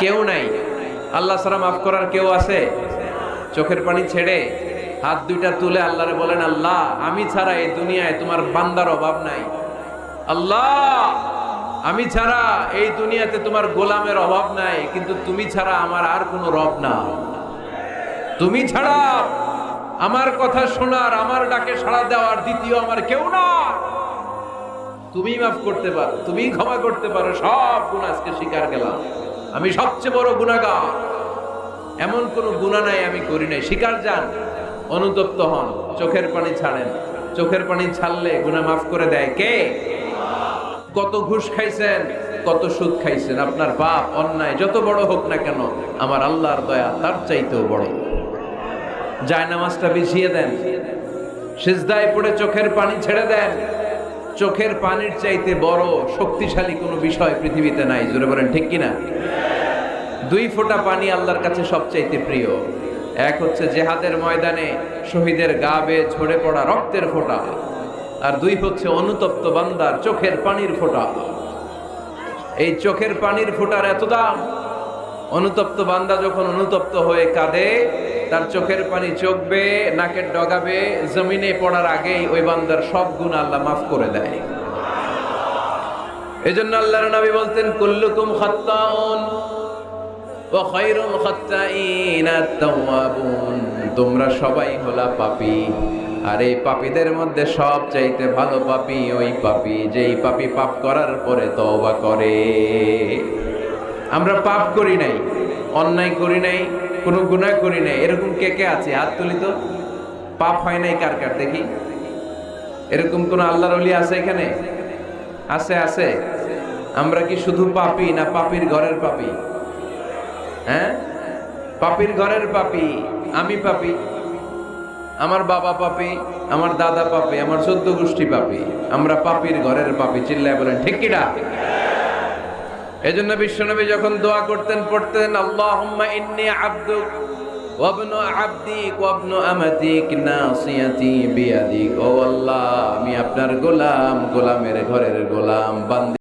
কেউ নাই। আল্লাহ ছাড়া মাফ করার কেউ আছে? চোখের পানি ছেড়ে হাত দুইটা তুলে আল্লাহরে বলেন, আল্লাহ আমি ছাড়া এই দুনিয়ায় তোমার বান্দার অভাব নাই। আল্লাহ আমি ছাড়া এই দুনিয়াতে তোমার গোলামের অভাব নাই, কিন্তু তুমি ছাড়া আমার আর কোনো রব না। তুমি ছাড়া আমার কথা শোনার, আমার ডাকে সাড়া দেওয়ার দ্বিতীয় আমার কেউ না। তুমি মাফ করতে পারো, তুমি ক্ষমা করতে পারো। সব গুনাহ আজকে স্বীকার গেলাম, আমি সবচেয়ে বড় গুনাহগার। এমন কোন গুনাহ নাই আমি করি নাই। স্বীকার যান, অনুতপ্ত হন, চোখের পানি ছাড়েন। চোখের পানি ছাড়লে গুনাহ মাফ করে দেয় কে? কত ঘুষ খাইছেন, কত সুদ খাইছেন, আপনার পাপ অন্যায় যত বড় হোক না কেন, আমার আল্লাহর দয়া তার চাইতেও বড়। জায়নামাজটা বিছিয়ে দেন, সিজদায় পড়ে চোখের পানি ছেড়ে দেন। চোখের পানির চাইতে বড় শক্তিশালী কোনো বিষয় পৃথিবীতে নাই। জোরে বলেন ঠিক কিনা? 2 ফোঁটা পানি আল্লাহর কাছে সবচাইতে প্রিয়। এক হচ্ছে জিহাদের ময়দানে শহীদের গা বেয়ে ঝরে পড়া রক্তের ফোঁটা, আর 2 হচ্ছে অনুতপ্ত বান্দার চোখের পানির ফোঁটা। এই চোখের পানির ফোঁটার এত দাম। অনুতপ্ত বান্দা যখন অনুতপ্ত হয়ে কাঁদে, তার চোখের পানি চোখ বেয়ে নাকের ডগা বেয়ে জমিনে পড়ার আগেই ওই বান্দার সব গুনাহ আল্লাহ মাফ করে দেয়। এজন্য আল্লাহর নবী বলতেন, কুল্লুকুম খাত্তাউন ওয়া খায়রুল খাত্তাইন আত-তাওয়াবুন। তোমরা সবাই হলা পাপী, আর এই পাপীদের মধ্যে সবচাইতে ভালো পাপী ওই পাপী যেই পাপী পাপ করার পরে তওবা করে। আমরা পাপ করি নাই, অন্যায় করি নাই, কোনো গুনাহ করি নাই, এরকম কে কে আছে? হাত তুলি তো। পাপ হয় নাই কার কার দেখি? এরকম কোন আল্লাহর ওলি আছে এখানে? আছে? আছে। আমরা কি শুধু পাপী না পাপীর ঘরের পাপী? হ্যাঁ, পাপীর ঘরের পাপী। আমি পাপী, আমার বাবা পাপী, আমার দাদা পাপী, আমার 14 গোষ্ঠী পাপী। আমরা পাপীর ঘরের পাপী। চিল্লায় বলেন ঠিক কিনা? এজন্য বিশ্বনবী যখন দোয়া করতেন, পড়তেন, আল্লাহুম্মা ইন্নী আবদুক ওয়া ইবনু আবদিক ওয়া ইবনু আমাতিক নাসিয়াতি বিয়াদিক। ও আল্লাহ, আমি আপনার গোলাম, গোলামের ঘরের গোলাম, বান্দা।